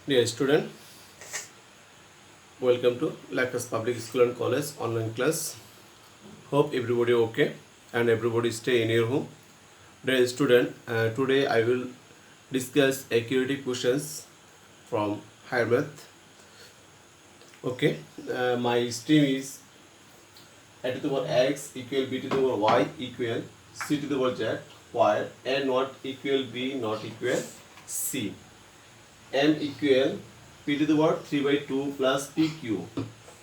Dear student, welcome to Lacus Public School and College online class. Hope everybody okay and everybody stay in your home. Dear student, today I will discuss accuracy questions from higher math. Okay, my stream is a to the power x equal b to the power y equal c to the power z, where a not equal b not equal c. M equal p to the power 3 by 2 plus pq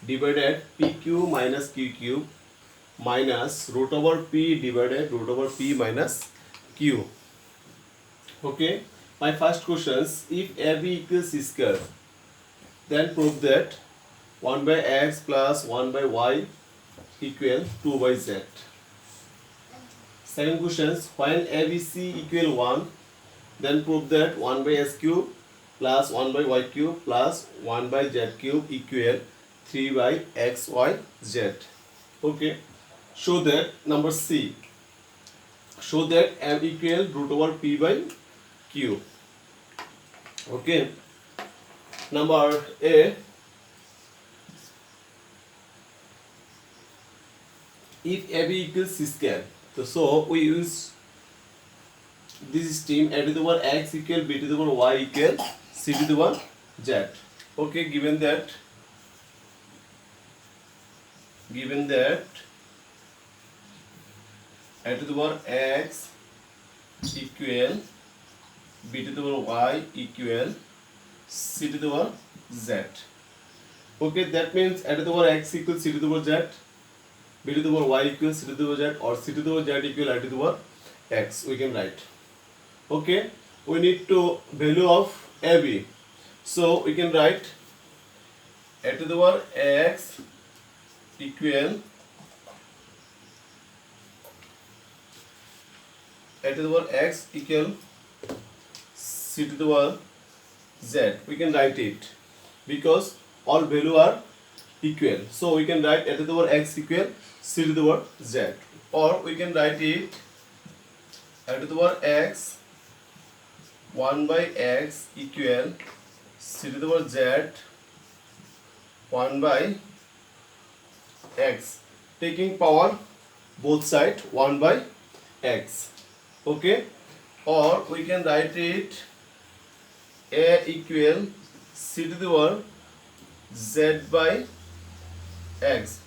divided pq minus qq minus root over p divided root over p minus q. Okay, my first questions: if AB equals c square, then prove that 1 by x plus 1 by y equal 2 by z. Second questions: when ABC equal 1, then prove that 1 by s cube plus 1 by y cube plus 1 by z cube equal 3 by x y z. Okay, show that number C. Show that m equal root over p by q. Okay, number A. If AB equals c square, so we use this stream a to the power x equal b to the power y equal c to the power z. Okay, given that a to the power x equal b to the power y equal c to the power z. Okay, that means a to the power x equals c to the power z, b to the power y equals c to the power z, or c to the power z equal a to the power x. We can write. Okay, we need to value of AB, so we can write a to the power x equal a to the power x equal c to the power z. We can write it because all value are equal, so we can write a to the power x equal c to the power z, or we can write it a to the power x 1 by x equal c to the power z 1 by x, taking power both side 1 by x. Okay, or we can write it a equal c to the power z by x,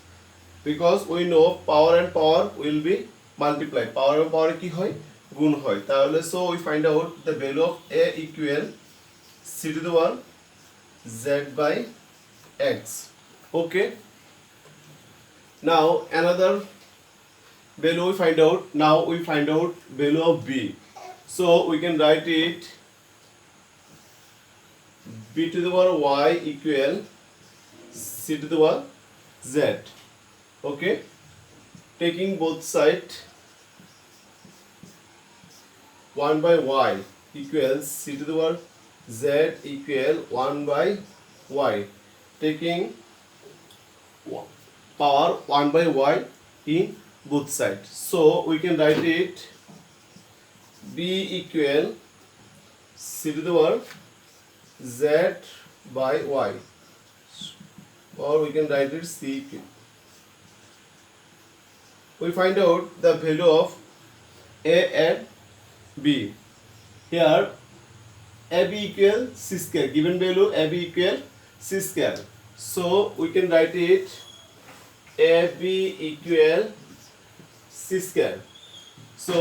because we know power and power will be multiplied. Power and power কি হয় গুণ হয়, তাহলে so we find out the value of a equal c to the power z by x. Okay, now another value we find out. Now we find out value of b, so we can write it b to the power y equal c to the power z. Okay, taking both side 1 by y equals c to the power z equal 1 by y, taking power 1 by y in both sides. So we can write it b equal c to the power z by y, or we can write it c equal. We find out the value of a and b. Here AB equal c square, given value AB equal c square, so we can write it AB equal c square. So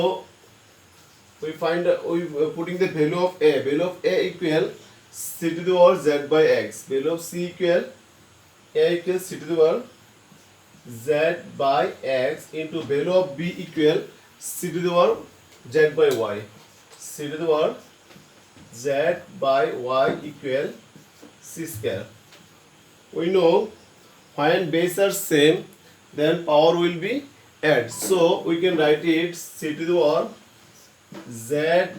we find we putting the value of A equal c to the power z by x, value of c equal a equal c to the power z by x into value of b equal c to the power z by y, c to the power z by y equal c square. We know when base are same, then power will be add, so we can write it c to the power z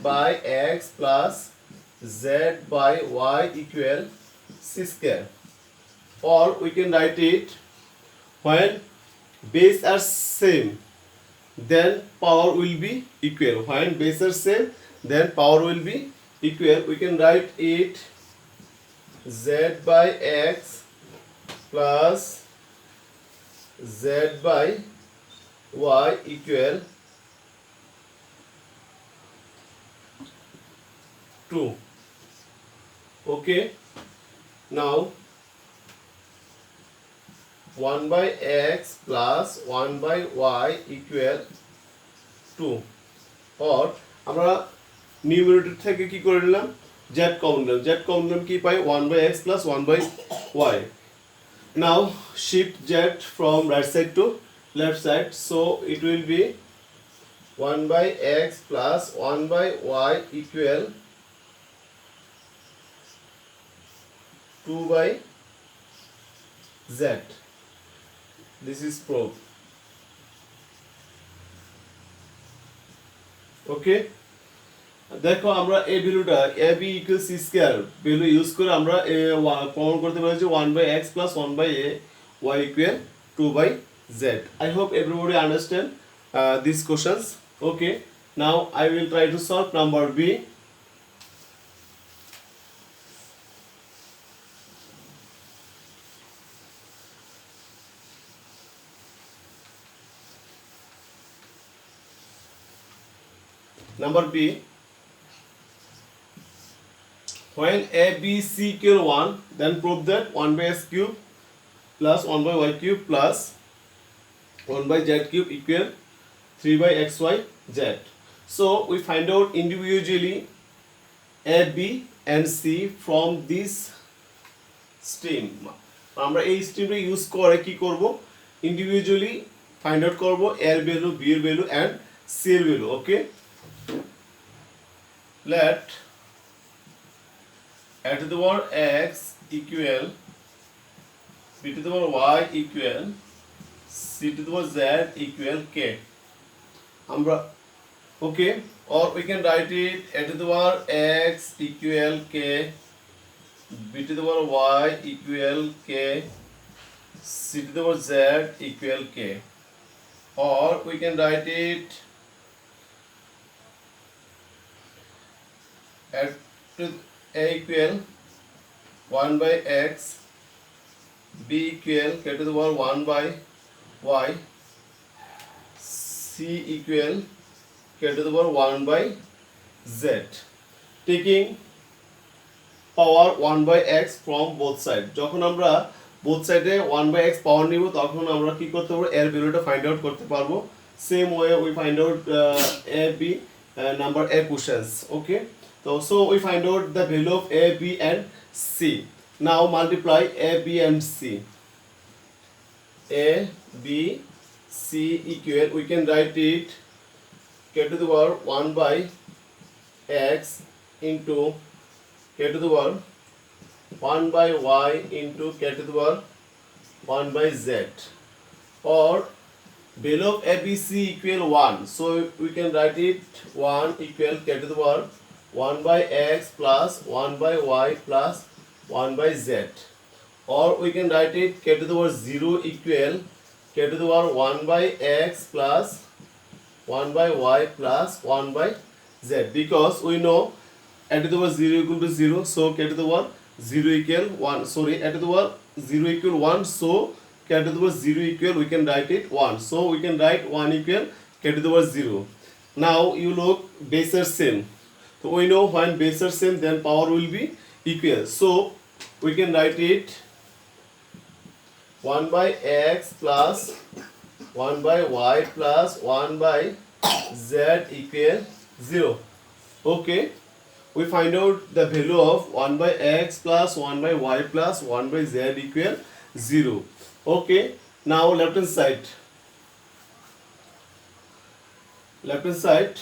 by x plus z by y equal c square, or we can write it when base are same, then power will be equal. When base are same, then power will be equal. We can write it z by x plus z by y equal 2. Okay, now 1 by x plus 1 by y equal 2, or আমরা numerator থেকে কি করে নিলাম, z common নিলাম, z common নিলাম কি পাই 1 by x plus 1 by y. Now shift z from right side to left side, so it will be 1 by x plus 1 by y equal 2 by z. This is proof. Okay, দেখো আমরা এই ভ্যালুটা ab equals c square value use করে আমরা প্রমাণ করতে পারি যে 1 by x plus 1 by a y equal 2 by z. I hope everybody understand these questions. Okay, now I will try to solve number b. Number b, when a b c equal 1, then prove that 1 by x cube plus 1 by y cube plus 1 by z cube equal 3 by xy z. So we find out individually a b and c from this stream. আমরা এই স্ট্রিমটা use করে কি করব, individually find out করব এর value, B এর value and see এর value. Okay, let a to the power x equal b to the power y equal c to the power z equal k. Ambra, okay, or we can write it a to the power x equal k, b to the power y equal k, c to the power z equal k, or we can write it at a equal 1 by x, b equal k to the power 1 by y, c equal k to the power 1 by z, taking power 1 by x from both sides. যখন আমরা both side A 1 by x পাওয়ার নিব তখন আমরা কি করতে পারবো, এর ভ্যালুটা ফাইন্ড আউট করতে পারবো. Same way we find out a b number a questions. Okay, so we find out the value of a, b and c. Now multiply a, b and c. A, b, c equal, we can write it k to the power 1 by x into k to the power 1 by y into k to the power 1 by z, or value of a, b, c equal 1, so we can write it 1 equal k to the power 1 by x plus 1 by y plus 1 by z, or we can write it k to the power 0 equal k to the power 1 by x plus 1 by y plus 1 by z, because we know a to the power 0 equal to 0, so k to the power 0 equal 1, sorry, a to the power 0 equal 1, so k to the power 0 equal, we can write it 1, so we can write 1 equal k to the power 0. Now you look base are same. So we know when base are same, then power will be equal. So we can write it 1 by x plus 1 by y plus 1 by z equal 0. Okay, we find out the value of 1 by x plus 1 by y plus 1 by z equal 0. Okay, now left hand side. Left hand side.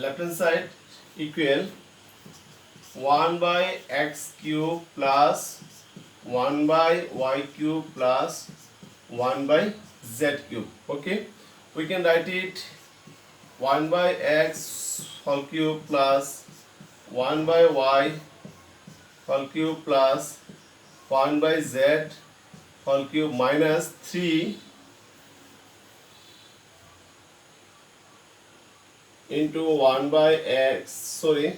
Left hand side equal 1 by x cube plus 1 by y cube plus 1 by z cube. Okay, we can write it 1 by x whole cube plus 1 by y whole cube plus 1 by z whole cube minus 3 into 1 by x, sorry,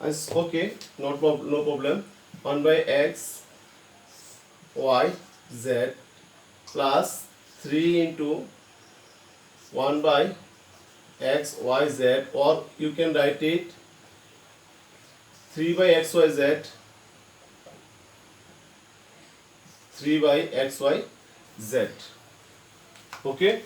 it's okay, no problem, 1 by x y z plus 3 into 1 by x y z, or you can write it 3 by x y z, 3 by x y z. Okay,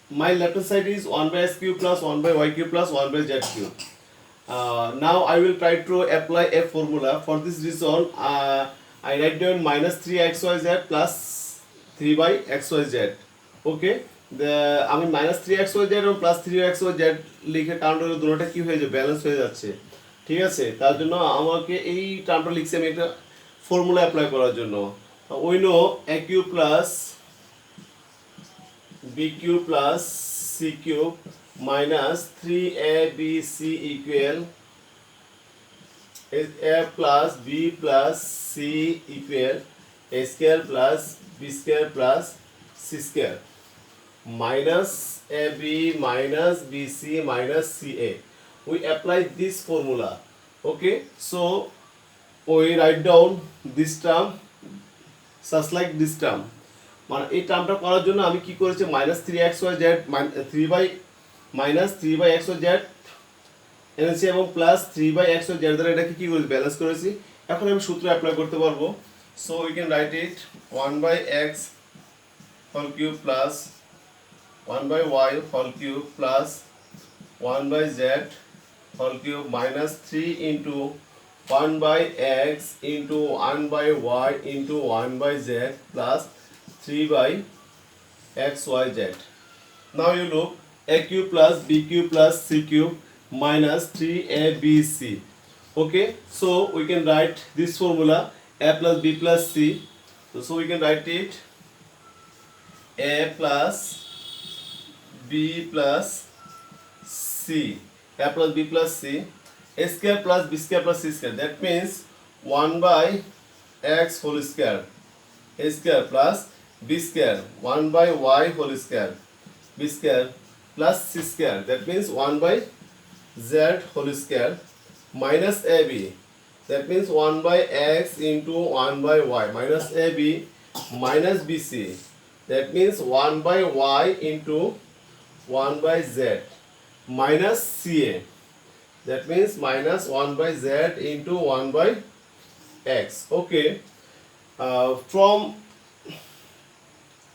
my left hand side is 1 by x cube plus 1 by y cube plus 1 by z cube. Now I will try to apply a formula. For this reason, I write down minus 3xyz plus 3 by xyz. Okay, আমি minus three x Y z এবং plus three x Y z লিখে কারণ দুটোটা কি হয়ে যাবে, balance হয়ে যাচ্ছে। ঠিক আছে, তার জন্য আমাকে এই টার্মটা লিখছি আমি একটা ফর্মুলা অ্যাপ্লাই করার জন্য। ওই নো a cube plus b cube plus c cube minus 3abc equal a plus b plus c equal a square plus b square plus c square minus ab minus bc minus ca. We apply this formula. Okay, so we write down this term such like this term. মানে এই টার্মটা করার জন্য আমি কি করেছি, minus three x Y Z minus three by X Y Z এনেছি এবং plus three by X Y Z দ্বারা এটাকে কি করেছি, ব্যালেন্স করেছি। এখন আমি সূত্র অ্যাপ্লাই করতে পারবো। So we can write it 1 by X whole cube plus 1 by Y whole cube plus 1 by Z whole cube minus 3 into 1 by x into 1 by y into 1 by z plus 3 by x y z. Now you look, a cube plus b cube plus c cube minus 3abc. Okay, so we can write this formula a plus b plus c. So we can write it a plus b plus c, a plus b plus c, a square plus b square plus c square. That means 1 by x whole square, a square plus b square, 1 by y whole square, b square plus c square. That means 1 by z whole square minus ab. That means 1 by x into 1 by y minus ab minus bc. That means 1 by y into 1 by z minus ca. That means minus 1 by z into 1 by x. Okay, from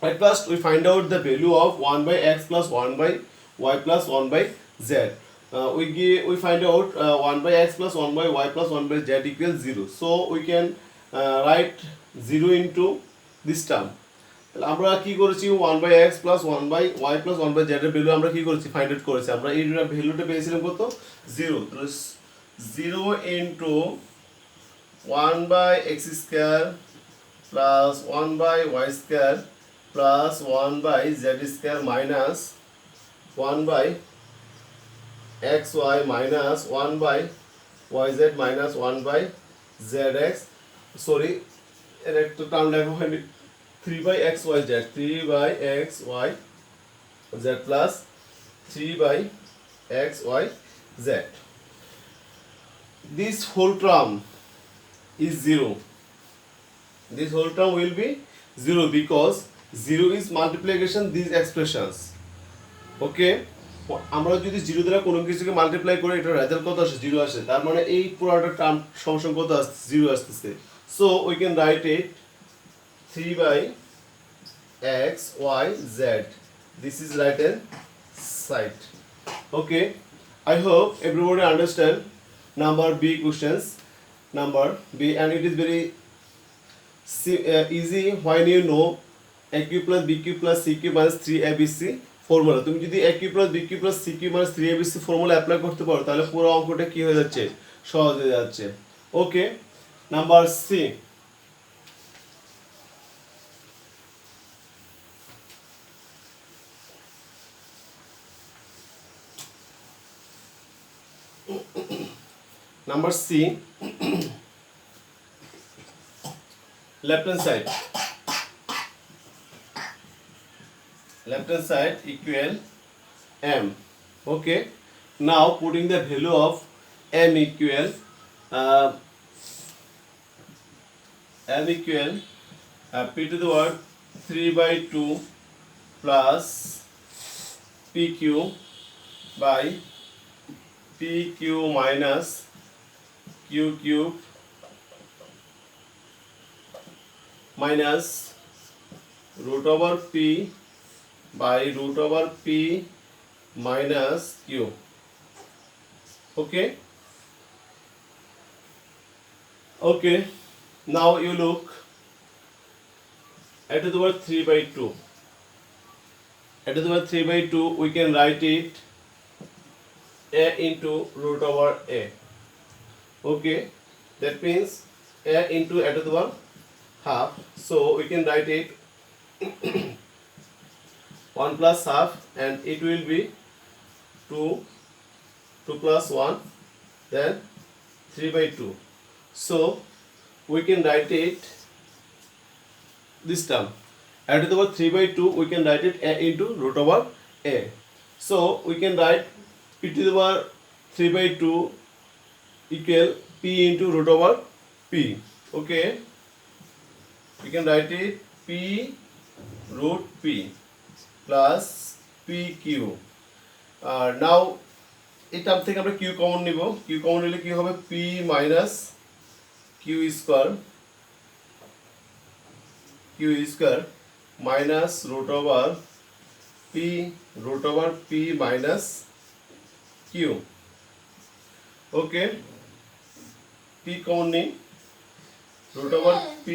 at first we find out the value of 1 by x plus 1 by y plus 1 by z. We find out 1 by x plus 1 by y plus 1 by z equals 0. So we can write 0 into this term. আমরা কি করেছি, 1 by x plus 1 by y plus 1 by z এর value আমরা কি করেছি, find out করেছি। আমরা এই ভ্যালুটা পেয়েছিলাম কত, 0। তো 0 into 1 by x square plus 1 by y square plus 1 by z square minus 1 by xy minus 1 by yz minus 1 by zx. Sorry, এর একটা টার্ম লেখা হয়নি, 3 by xy z, 3 by xy z plus 3 by xy z. This whole term is 0. This whole term will be 0 because 0 is multiplication these expressions. Okay, আমরা যদি 0 দ্বারা কোনো কিছুকে multiply করে এটা রেজাল্ট কত আসে, 0 আসে, তার মানে এই পুরোটা টার্ম সমসং কত আসছে, 0 আসতেছে। So we can write it 3 by x y z. This is right hand side. Okay, I hope everybody understand number B questions, number B, and it is very easy when you know a cube plus b cube plus c cube minus 3abc formula. তুমি যদি a cube plus b cube plus c cube minus 3abc formula apply করতে পারো তাহলে পুরো অঙ্কটা কি হয়ে যাচ্ছে, সহজ হয়ে যাচ্ছে। Okay, number C, number C, left hand side equal m. Okay, now putting the value of m equal uh, p to the power 3 by 2 plus pq by pq minus q cube minus root over p by root over p minus q. Okay, now you look at the power 3 by 2. At the power 3 by 2 we can write it a into root over a. Okay, that means a into a to the power half, so we can write it 1 plus half, and it will be 2 plus 1, then 3 by 2. So we can write it this term. At the power 3 by 2 we can write it a into root over a. So we can write p to the power 3 by 2 equal p into root over p. Okay, we can write it p root p plus pq. Now এই term থেকে আমরা q common নিব। q common নিলে কি হবে, p minus q square minus root over p minus q। Okay, p common নিই, root over p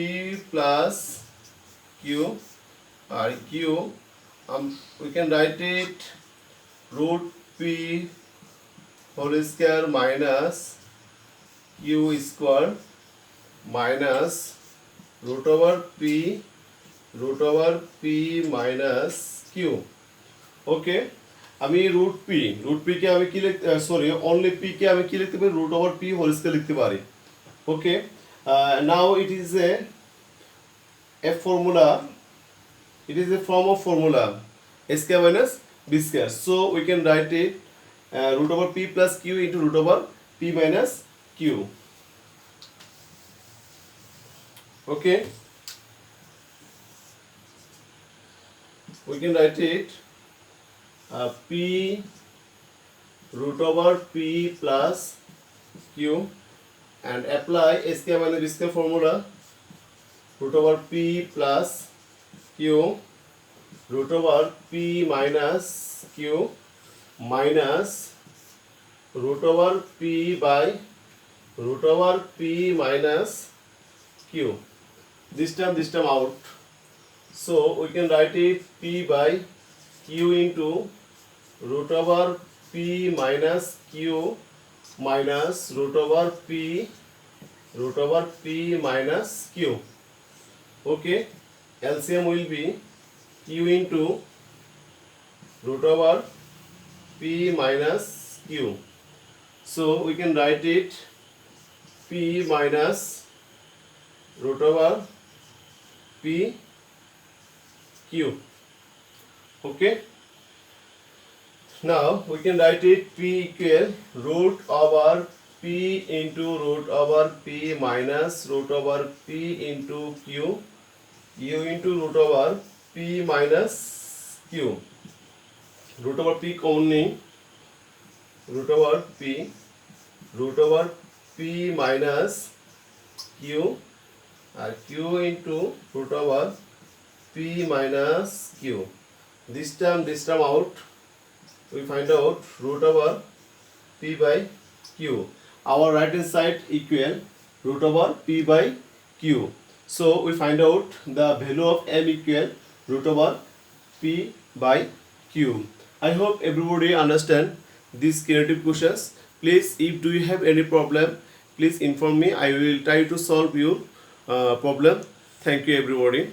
plus q, আর q we can write it root p whole square minus q square minus root over p minus q. ওকে, আমি root p কে আমি কি লিখতে, sorry only p কে আমি কি লিখতে পারি, root over p whole square লিখতে পারি। ওকে, now it is a formula. It is a form of formula a square minus b square. So we can write it root over p plus q into root over p minus q. Okay, we can write it p root over p plus q and apply a square minus b square formula, root over p plus q root over p minus q minus root over p by root over p minus q. This term out, so we can write it p by q into root over p minus q minus root over p minus q. Okay, LCM will be q into root over p minus q. So we can write it p minus root over p q. Okay, now we can write it p equal root over p into root over p minus root over p into q into root over p minus q. Root over p common नहीं, root over p minus q and q into root over p minus q. This term out, we find out root over p by q. Our right hand side equal root over p by q. So we find out the value of m equal root over p by q. I hope everybody understand these creative questions. Please, if do you have any problem, please inform me. I will try to solve your problem. Thank you everybody.